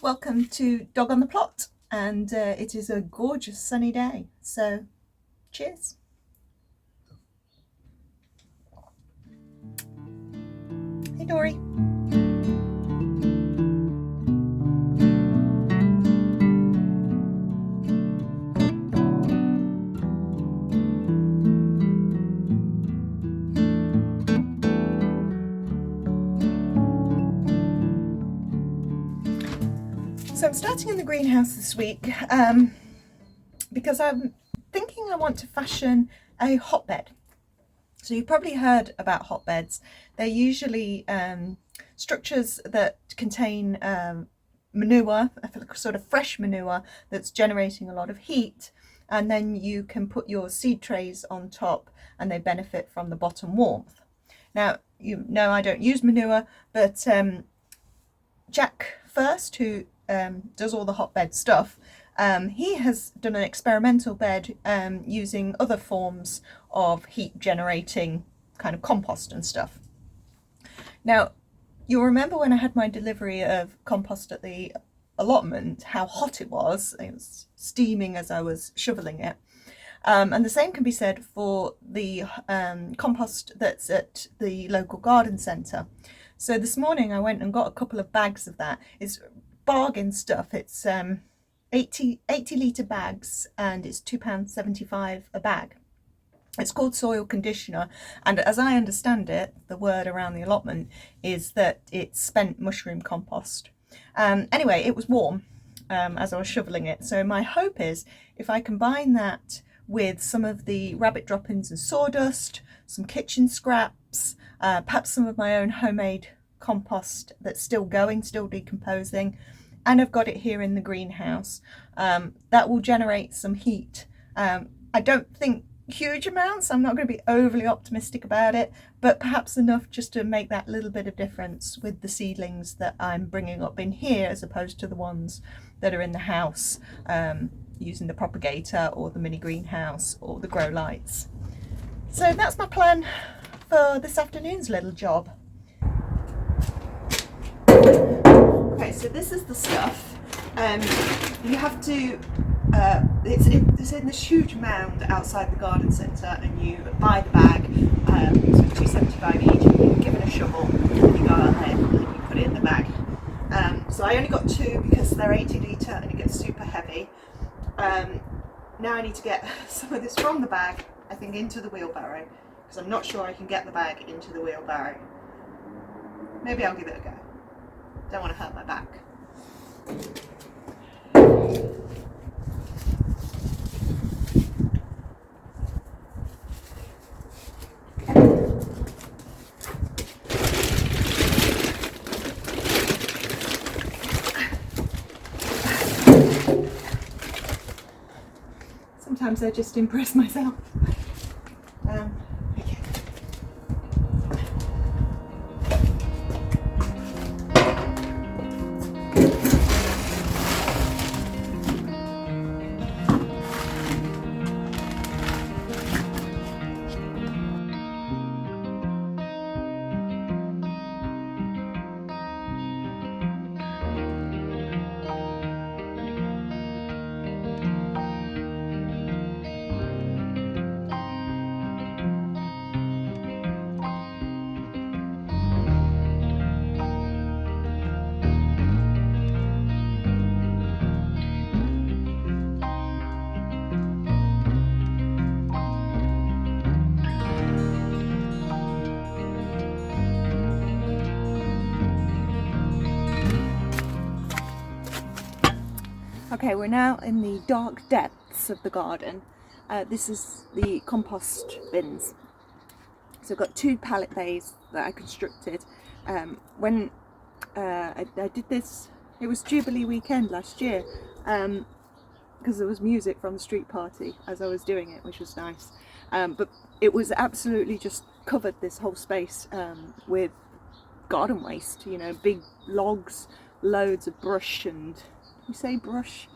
Welcome to Dog on the Plot, and it is a gorgeous sunny day, so cheers. Hey Dory. So I'm starting in the greenhouse this week because I'm thinking I want to fashion a hotbed. So you've probably heard about hotbeds. They're usually structures that contain manure, sort of fresh manure that's generating a lot of heat, and then you can put your seed trays on top and they benefit from the bottom warmth. Now, you know I don't use manure, but Jack First, who does all the hotbed stuff, he has done an experimental bed using other forms of heat generating kind of compost and stuff. Now, you'll remember when I had my delivery of compost at the allotment, how hot it was. It was steaming as I was shoveling it. And the same can be said for the compost that's at the local garden centre. So this morning I went and got a couple of bags of that. It's bargain stuff. It's 80 litre bags, and it's £2.75 a bag. It's called soil conditioner, and as I understand it, the word around the allotment is that it's spent mushroom compost. Anyway, it was warm as I was shoveling it, so my hope is if I combine that with some of the rabbit droppings and sawdust, some kitchen scraps, perhaps some of my own homemade compost that's still going, still decomposing, and I've got it here in the greenhouse, that will generate some heat. I don't think huge amounts. I'm not going to be overly optimistic about it, but perhaps enough just to make that little bit of difference with the seedlings that I'm bringing up in here as opposed to the ones that are in the house, using the propagator or the mini greenhouse or the grow lights. So that's my plan for this afternoon's little job. Okay, so this is the stuff. You have to it's in this huge mound outside the garden centre, and you buy the bag, so £2.75 each, and you're given a shovel, and you go out there and you put it in the bag. So I only got two because they're 80 litre and it gets super heavy. Now I need to get some of this from the bag, I think, into the wheelbarrow, because I'm not sure I can get the bag into the wheelbarrow. Maybe I'll give it a go. Don't want to hurt my back. Sometimes I just impress myself. Okay. Okay, we're now in the dark depths of the garden. This is the compost bins. So I've got two pallet bays that I constructed. When I did this, it was Jubilee weekend last year, because there was music from the street party as I was doing it, which was nice. But it was absolutely just covered this whole space with garden waste, you know, big logs, loads of brush, and you say brush?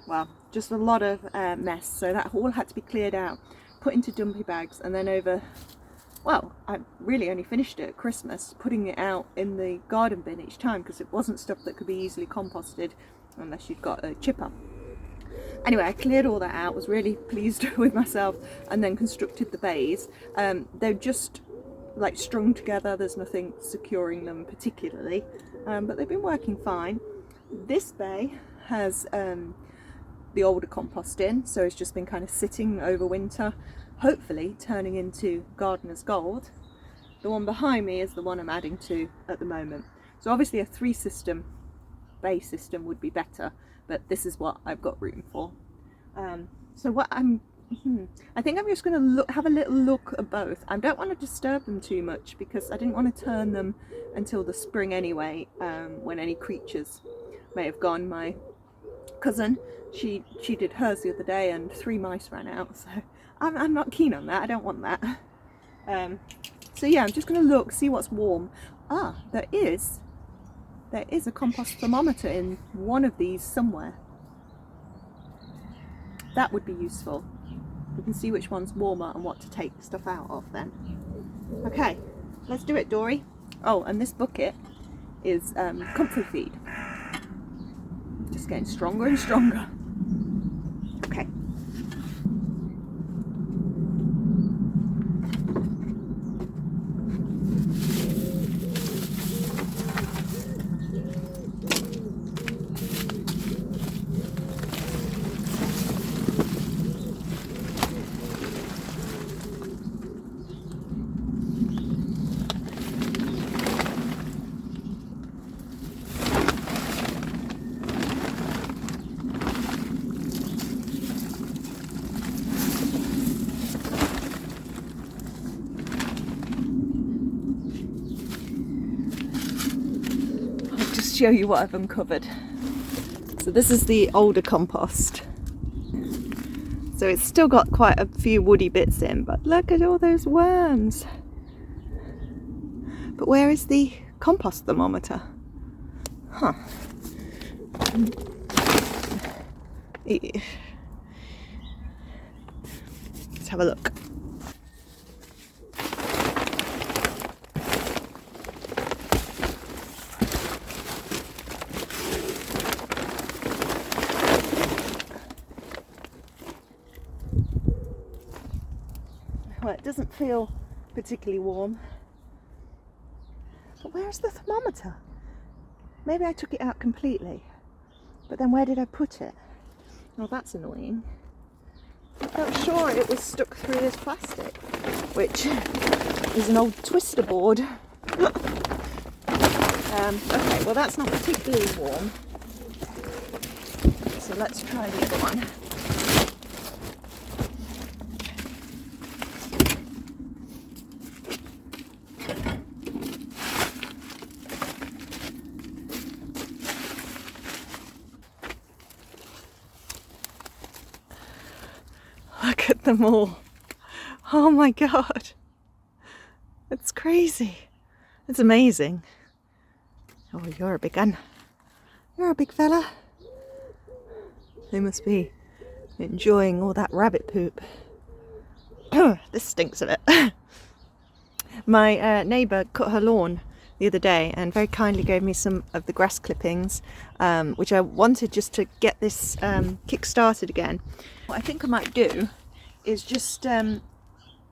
Well, just a lot of mess. So that all had to be cleared out, put into dumpy bags, and then over well, I really only finished it at Christmas, putting it out in the garden bin each time because it wasn't stuff that could be easily composted unless you'd got a chipper. Anyway, I cleared all that out, was really pleased with myself, and then constructed the bays. They're just like strung together, there's nothing securing them particularly, but they've been working fine. This bay has the older compost in, so it's just been kind of sitting over winter, hopefully turning into gardener's gold. The one behind me is the one I'm adding to at the moment. So obviously a 3-system bay system would be better, but this is what I've got room for. So what I think I'm just going to have a little look at both. I don't want to disturb them too much because I didn't want to turn them until the spring anyway, when any creatures may have gone. My cousin, she did hers the other day and 3 mice ran out, so I'm not keen on that. I don't want that. So yeah, I'm just going to look, see what's warm. There is a compost thermometer in one of these somewhere. That would be useful. We can see which one's warmer and what to take stuff out of then. Okay, let's do it, Dory. Oh, and this bucket is comfrey feed. Just getting stronger and stronger. Okay. Show you what I've uncovered. So this is the older compost. So it's still got quite a few woody bits in, but look at all those worms. But where is the compost thermometer? Huh. Let's have a look. Well, it doesn't feel particularly warm. But where's the thermometer? Maybe I took it out completely. But then where did I put it? Oh, that's annoying. I felt sure it was stuck through this plastic, which is an old twister board. Okay, well that's not particularly warm. So let's try the other one. Look at them all. Oh my god. It's crazy. It's amazing. Oh, you're a big one. You're a big fella. They must be enjoying all that rabbit poop. This stinks of it. My neighbour cut her lawn the other day and very kindly gave me some of the grass clippings, which I wanted just to get this kick-started again. What I think I might do is just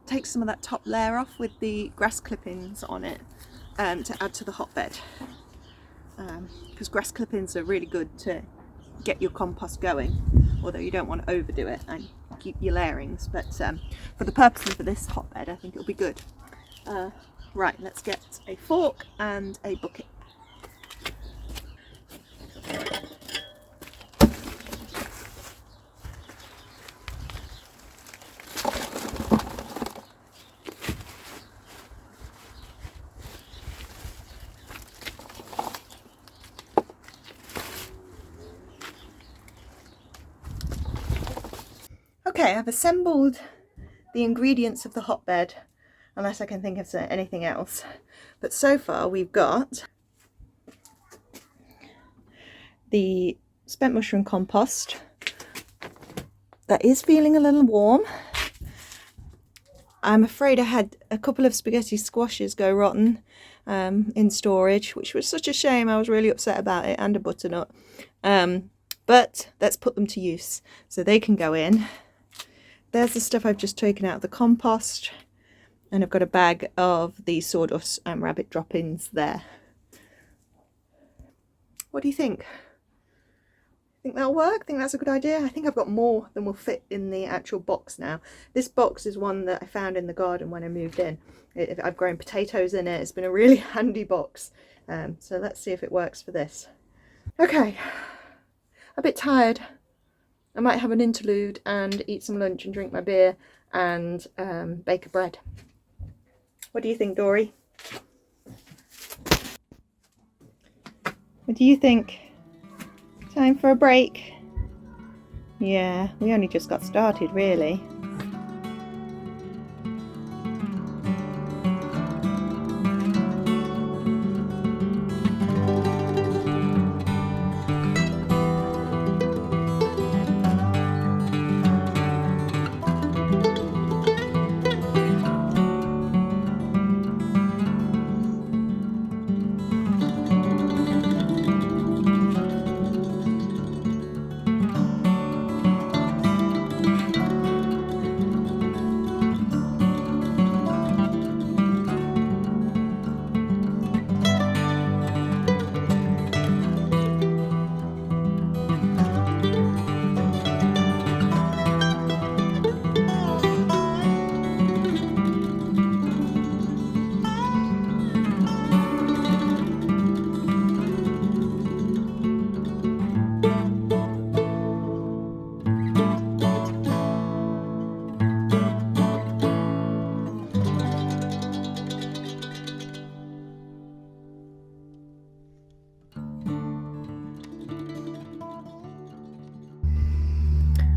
take some of that top layer off with the grass clippings on it to add to the hotbed, because grass clippings are really good to get your compost going, although you don't want to overdo it and keep your layerings, but for the purposes of this hotbed I think it'll be good. Right, let's get a fork and a bucket. Okay, I've assembled the ingredients of the hotbed, unless I can think of anything else. But so far we've got the spent mushroom compost that is feeling a little warm. I'm afraid I had a couple of spaghetti squashes go rotten in storage, which was such a shame. I was really upset about it, and a butternut. But let's put them to use so they can go in. There's the stuff I've just taken out of the compost, and I've got a bag of the sawdust and rabbit droppings there. What do you think? Think that'll work? Think that's a good idea? I think I've got more than will fit in the actual box now. This box is one that I found in the garden when I moved in. I've grown potatoes in it. It's been a really handy box. So let's see if it works for this. Okay, a bit tired. I might have an interlude and eat some lunch and drink my beer and bake a bread. What do you think, Dory? What do you think? Time for a break? Yeah, we only just got started, really.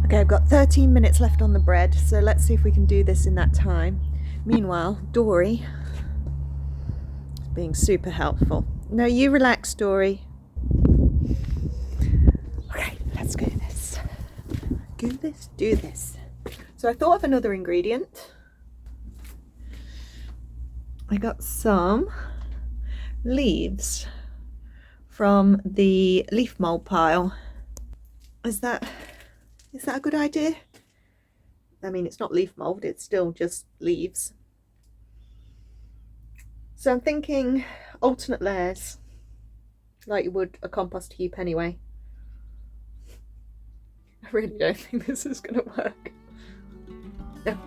Okay, I've got 13 minutes left on the bread, so let's see if we can do this in that time. Meanwhile, Dory, being super helpful. No, you relax, Dory. Okay, let's do this. Do this. So I thought of another ingredient. I got some leaves from the leaf mold pile. Is that a good idea? I mean, it's not leaf mold, it's still just leaves. So I'm thinking alternate layers, like you would a compost heap anyway. I really don't think this is going to work. No.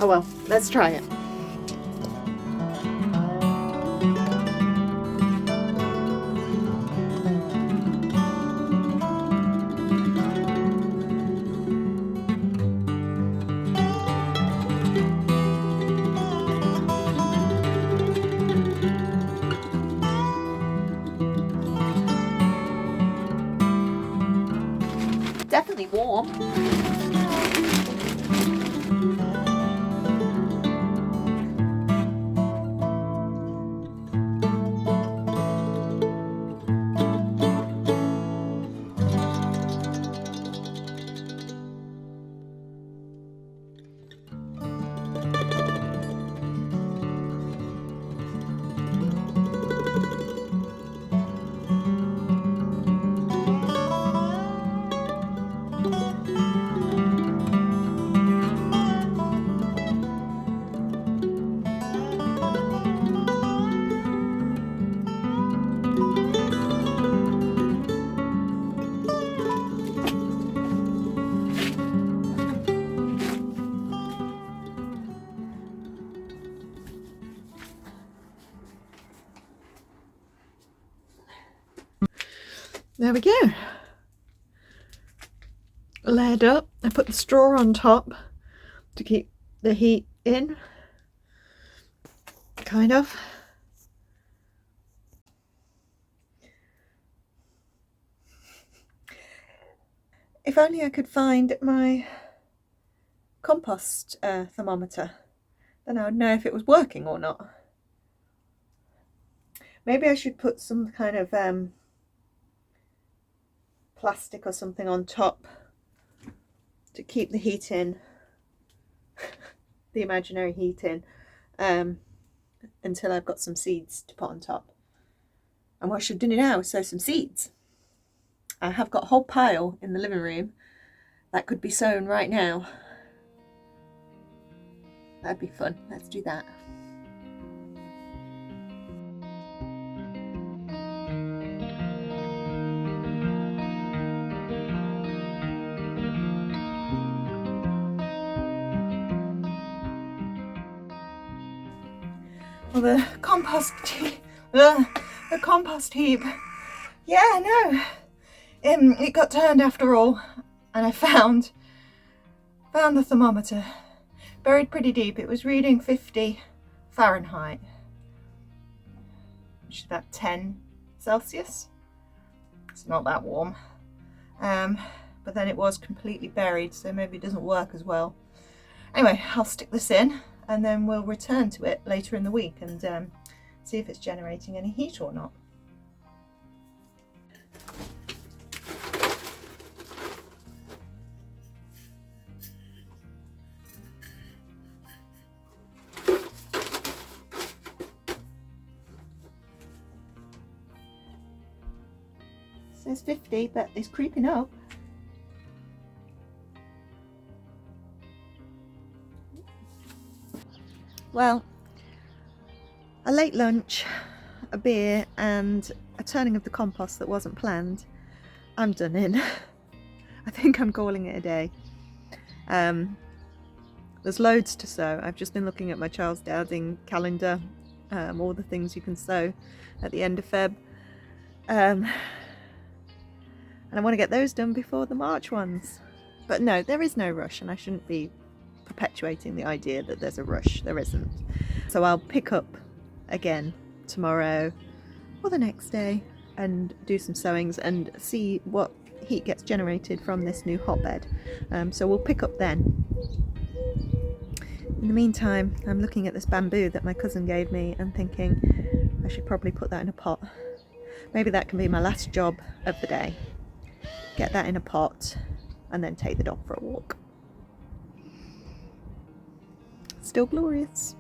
Oh well, let's try it. Definitely warm. There we go. Layered up. I put the straw on top to keep the heat in. Kind of. If only I could find my compost thermometer, then I would know if it was working or not. Maybe I should put some kind of plastic or something on top to keep the heat in. the imaginary heat in until I've got some seeds to put on top. And what I should do now is sow some seeds. I have got a whole pile in the living room that could be sown right now. That'd be fun. Let's do that. Well, the compost heap. Yeah, no. It got turned after all, and I found the thermometer buried pretty deep. It was reading 50 Fahrenheit, which is about 10 Celsius. It's not that warm. But then it was completely buried, so maybe it doesn't work as well. Anyway, I'll stick this in and then we'll return to it later in the week and see if it's generating any heat or not. It says 50, but it's creeping up. Well, a late lunch, a beer and a turning of the compost that wasn't planned. I'm done in. I think I'm calling it a day. There's loads to sow. I've just been looking at my Charles Dowding calendar, all the things you can sow at the end of Feb. And I want to get those done before the March ones. But no, there is no rush, and I shouldn't be perpetuating the idea that there's a rush. There isn't. So I'll pick up again tomorrow or the next day and do some sowings and see what heat gets generated from this new hotbed. So we'll pick up then. In the meantime, I'm looking at this bamboo that my cousin gave me and thinking I should probably put that in a pot. Maybe that can be my last job of the day. Get that in a pot and then take the dog for a walk. Still glorious.